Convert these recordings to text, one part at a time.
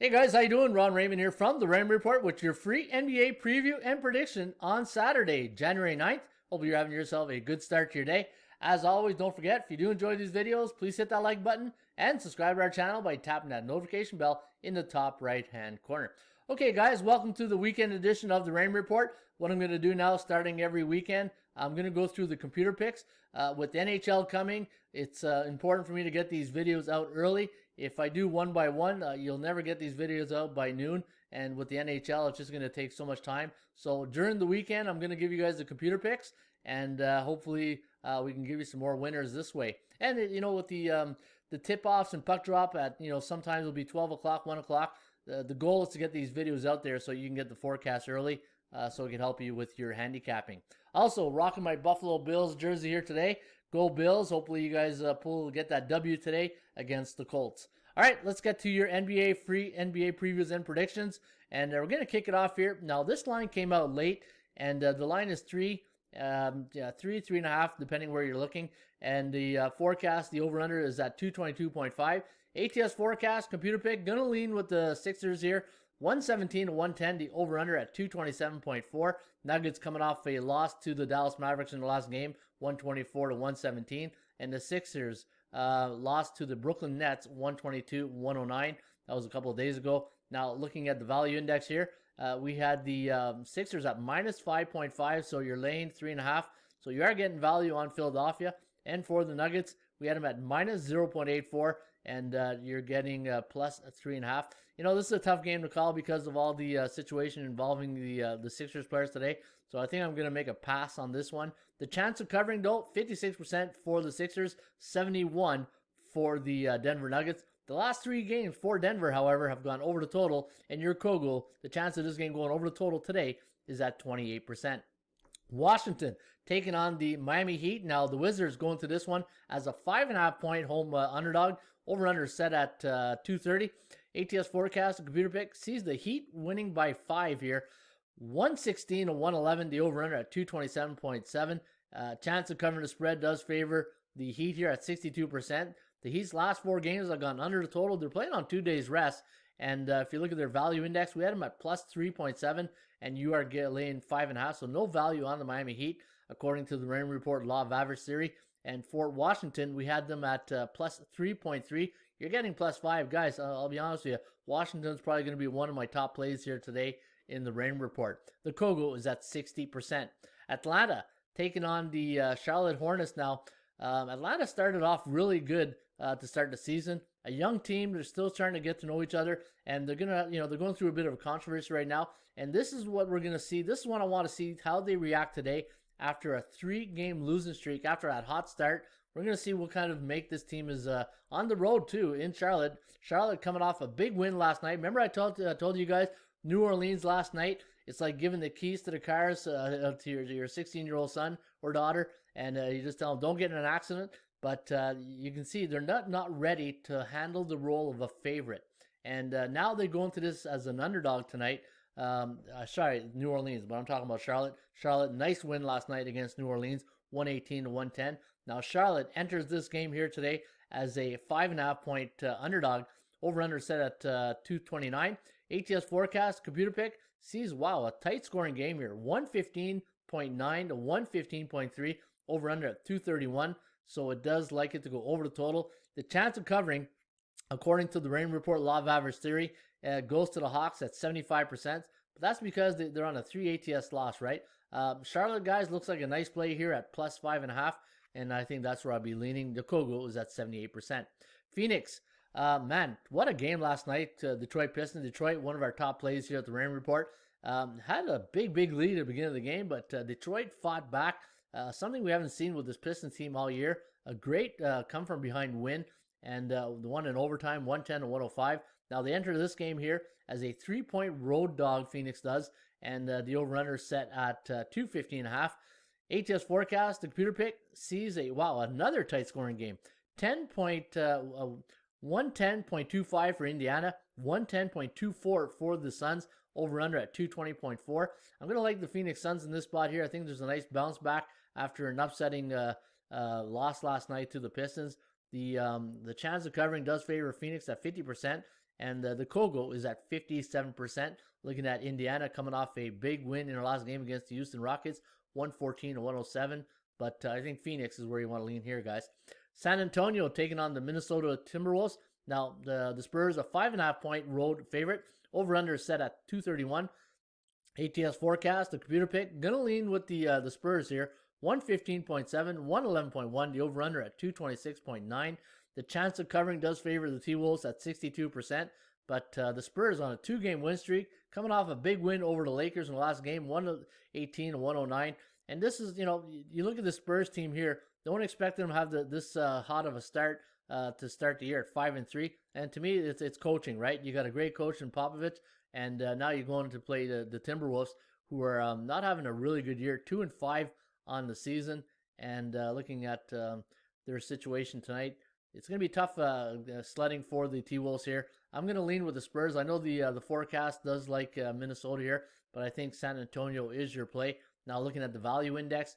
Hey guys, how you doing? Ron Raymond here from the Raymond Report with your free NBA preview and prediction on Saturday, January 9th. Hope you're having yourself a good start to your day. As always, don't forget, if you do enjoy these videos, please hit that like button and subscribe to our channel by tapping that notification bell in the top right-hand corner. Okay guys, welcome to the weekend edition of the Raymond Report. What I'm going to do now, starting every weekend, I'm going to go through the computer picks. With the NHL coming, it's important for me to get these videos out early. If I do one by one, you'll never get these videos out by noon. And with the NHL, it's just going to take so much time. So during the weekend, I'm going to give you guys the computer picks, and hopefully we can give you some more winners this way. And with the tip-offs and puck drop at sometimes it'll be 12 o'clock, 1 o'clock. The goal is to get these videos out there so you can get the forecast early, so it can help you with your handicapping. Also, rocking my Buffalo Bills jersey here today. Go Bills. Hopefully you guys get that W today against the Colts. All right, let's get to your free NBA previews and predictions. And we're going to kick it off here. Now, this line came out late, and the line is 3, 3.5, depending where you're looking. And the forecast, the over-under is at 222.5. ATS forecast, computer pick, going to lean with the Sixers here. 117 to 110, the over-under at 227.4. Nuggets coming off a loss to the Dallas Mavericks in the last game, 124 to 117. And the Sixers lost to the Brooklyn Nets, 122-109. That was a couple of days ago. Now, looking at the value index here, we had the Sixers at minus 5.5, so you're laying 3.5. So you are getting value on Philadelphia. And for the Nuggets, we had them at minus 0.84, and you're getting plus 3.5. This is a tough game to call because of all the situation involving the Sixers players today. So I think I'm going to make a pass on this one. The chance of covering, though, 56% for the Sixers, 71% for the Denver Nuggets. The last 3 games for Denver, however, have gone over the total, and your Kogel, the chance of this game going over the total today is at 28%. Washington taking on the Miami Heat. Now, the Wizards going to this one as a 5.5-point home underdog. Over-under set at 230. ATS forecast, the computer pick, sees the Heat winning by 5 here. 116 to 111, the over-under at 227.7. Chance of covering the spread does favor the Heat here at 62%. The Heat's last 4 games have gone under the total. They're playing on 2 days rest. And if you look at their value index, we had them at plus 3.7, and you are laying 5.5. So no value on the Miami Heat, according to the Raymond Report Law of Average Theory. And for Washington, we had them at plus 3.3. You're getting plus 5. Guys, I'll be honest with you, Washington's probably going to be one of my top plays here today in the Raymond Report. The Kogel is at 60%. Atlanta taking on the Charlotte Hornets now. Atlanta started off really good to start the season. A young team, they're still trying to get to know each other, and they're going through a bit of a controversy right now. And this is what we're gonna see. This is what I want to see how they react today after a 3-game losing streak, after that hot start. We're gonna see what kind of make this team is on the road too in Charlotte. Charlotte coming off a big win last night. Remember I told you guys New Orleans last night. It's like giving the keys to the cars to your 16-year-old son or daughter, and you just tell them don't get in an accident. But you can see they're not ready to handle the role of a favorite. And now they go into this as an underdog tonight. Sorry, New Orleans, but I'm talking about Charlotte. Charlotte, nice win last night against New Orleans, 118 to 110. Now Charlotte enters this game here today as a 5.5-point underdog. Over-under set at 229. ATS forecast, computer pick, sees, wow, a tight scoring game here. 115.9 to 115.3. Over-under at 231. So it does like it to go over the total. The chance of covering, according to the Raymond Report Law of Average Theory, goes to the Hawks at 75%. But that's because they're on a 3 ATS loss, right? Charlotte, guys, looks like a nice play here at plus 5.5. And I think that's where I'll be leaning. The Kogel is at 78%. Phoenix, man, what a game last night. Detroit Pistons. Detroit, one of our top plays here at the Raymond Report. Had a big lead at the beginning of the game, but Detroit fought back. Something we haven't seen with this Pistons team all year. A great come from behind win, and the one in overtime, 110 to 105. Now they enter this game here as a 3-point road dog, Phoenix does, and the over-under set at 215.5. ATS forecast, the computer pick, sees another tight scoring game. 110.25 for Indiana, 110.24 for the Suns. Over-under at 220.4. I'm going to like the Phoenix Suns in this spot here. I think there's a nice bounce back after an upsetting loss last night to the Pistons. The chance of covering does favor Phoenix at 50%, And the Kogo is at 57%. Looking at Indiana coming off a big win in their last game against the Houston Rockets, 114-107. But I think Phoenix is where you want to lean here, guys. San Antonio taking on the Minnesota Timberwolves. Now, the Spurs, a 5.5-point road favorite. Over-under is set at 231. ATS forecast, the computer pick, going to lean with the Spurs here. 115.7, 111.1. The over-under at 226.9. The chance of covering does favor the T-Wolves at 62%. But the Spurs on a 2-game win streak, coming off a big win over the Lakers in the last game, 118-109. And this is, you look at the Spurs team here, don't expect them to have this hot of a start to start the year at 5-3. And to me, it's coaching, right? You got a great coach in Popovich, and now you're going to play the Timberwolves, who are not having a really good year, 2-5 on the season. And looking at their situation tonight, it's going to be tough sledding for the T-Wolves here. I'm going to lean with the Spurs. I know the forecast does like Minnesota here, but I think San Antonio is your play. Now looking at the value index,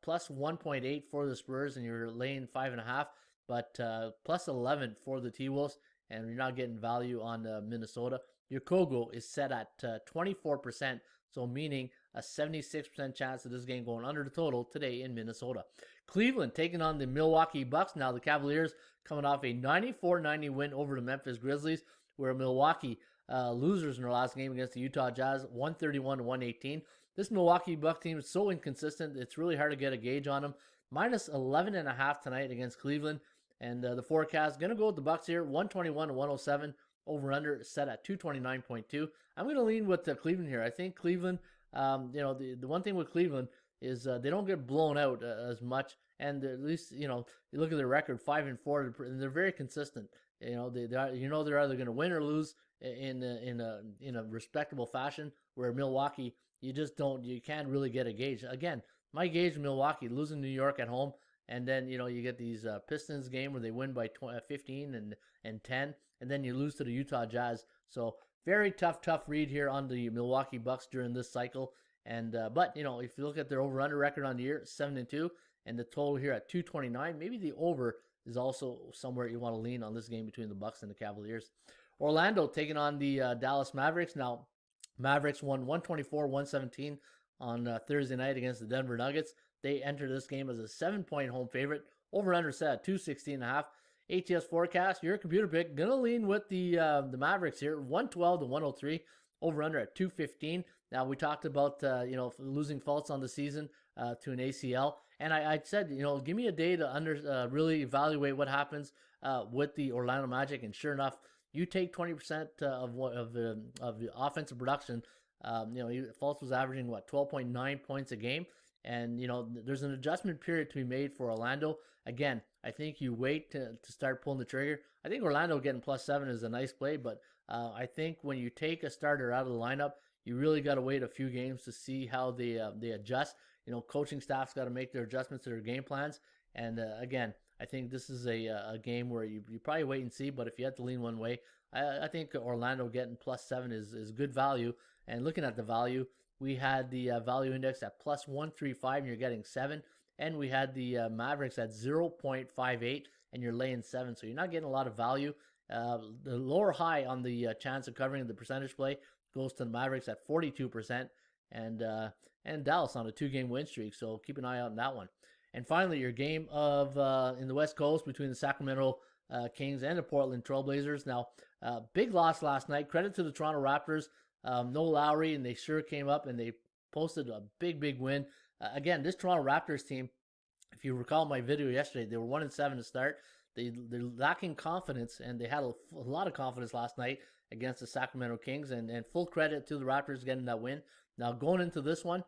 plus 1.8 for the Spurs, and you're laying 5.5, but plus 11 for the T-Wolves, and you're not getting value on Minnesota. Your Kogo is set at 24%, so meaning a 76% chance of this game going under the total today in Minnesota. Cleveland taking on the Milwaukee Bucks. Now the Cavaliers coming off a 94-90 win over the Memphis Grizzlies, where Milwaukee losers in their last game against the Utah Jazz, 131-118. This Milwaukee Bucks team is so inconsistent, it's really hard to get a gauge on them. Minus 11.5 tonight against Cleveland. And the forecast, going to go with the Bucks here, 121-107. Over-under set at 229.2. I'm going to lean with Cleveland here. I think Cleveland, the one thing with Cleveland is they don't get blown out as much. And at least, you look at their record, 5-4, and they're very consistent. They're either going to win or lose in a respectable fashion, where Milwaukee, you can't really get a gauge. Again, my gauge in Milwaukee, losing New York at home, and then, you get these Pistons game where they win by 15 and 10, and then you lose to the Utah Jazz. So very tough read here on the Milwaukee Bucks during this cycle. And but if you look at their over/under record on the year, 7-2, and the total here at 229, maybe the over is also somewhere you want to lean on this game between the Bucks and the Cavaliers. Orlando taking on the Dallas Mavericks. Now, Mavericks won 124-117 on Thursday night against the Denver Nuggets. They enter this game as a 7-point home favorite. Over/under set at 216.5. ATS forecast, your computer pick, gonna lean with the Mavericks here, 112-103. Over/under at 215. Now we talked about losing Fultz on the season to an ACL, and I said give me a day to really evaluate what happens with the Orlando Magic, and sure enough, you take 20% of the offensive production. Fultz was averaging 12.9 points a game. And, there's an adjustment period to be made for Orlando. Again, I think you wait to start pulling the trigger. I think Orlando getting +7 is a nice play, but I think when you take a starter out of the lineup, you really got to wait a few games to see how they adjust. Coaching staff's got to make their adjustments to their game plans. And again, I think this is a game where you probably wait and see, but if you have to lean one way, I think Orlando getting +7 is good value. And looking at the value, we had the value index at +135, and you're getting 7. And we had the Mavericks at 0.58, and you're laying 7. So you're not getting a lot of value. The lower high on the chance of covering the percentage play goes to the Mavericks at 42%, and Dallas on a 2-game win streak. So keep an eye out on that one. And finally, your game of in the West Coast between the Sacramento Kings and the Portland Trailblazers. Now, big loss last night. Credit to the Toronto Raptors. No Lowry, and they sure came up and they posted a big win. Again, this Toronto Raptors team, if you recall my video yesterday, they were 1-7 to start. They're lacking confidence, and they had a lot of confidence last night against the Sacramento Kings, and full credit to the Raptors getting that win. Now, going into this one,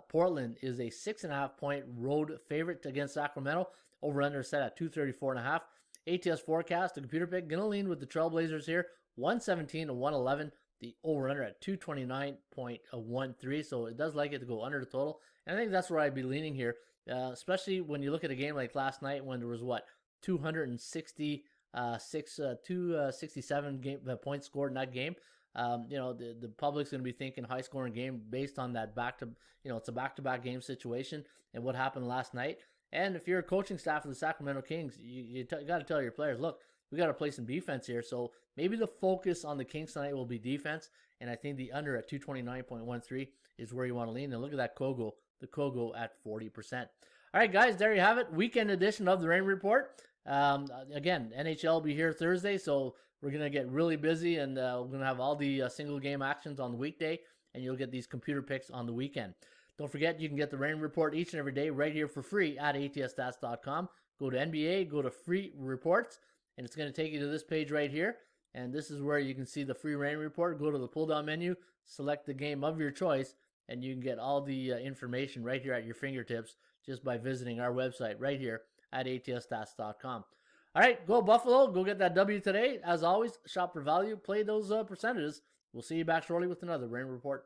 Portland is a 6.5-point road favorite against Sacramento. Over/under set at 234.5. ATS forecast, the computer pick, gonna lean with the Trailblazers here, 117-111. The over/under at 229.13, so it does like it to go under the total. And I think that's where I'd be leaning here, especially when you look at a game like last night when there was 267 points scored in that game. The public's going to be thinking high scoring game based on that it's a back-to-back game situation and what happened last night. And if you're a coaching staff of the Sacramento Kings, you got to tell your players, look, we got to play some defense here. So maybe the focus on the Kings tonight will be defense. And I think the under at 229.13 is where you want to lean. And look at that Kogo, the Kogo at 40%. All right, guys, there you have it. Weekend edition of the Raymond Report. Again, NHL will be here Thursday, so we're going to get really busy, and we're going to have all the single game actions on the weekday, and you'll get these computer picks on the weekend. Don't forget, you can get the Raymond Report each and every day right here for free at atsstats.com. Go to NBA, go to free reports, and it's going to take you to this page right here. And this is where you can see the free Raymond Report. Go to the pull-down menu, select the game of your choice, and you can get all the information right here at your fingertips just by visiting our website right here at atsstats.com. All right, go Buffalo. Go get that W today. As always, shop for value. Play those percentages. We'll see you back shortly with another Raymond Report.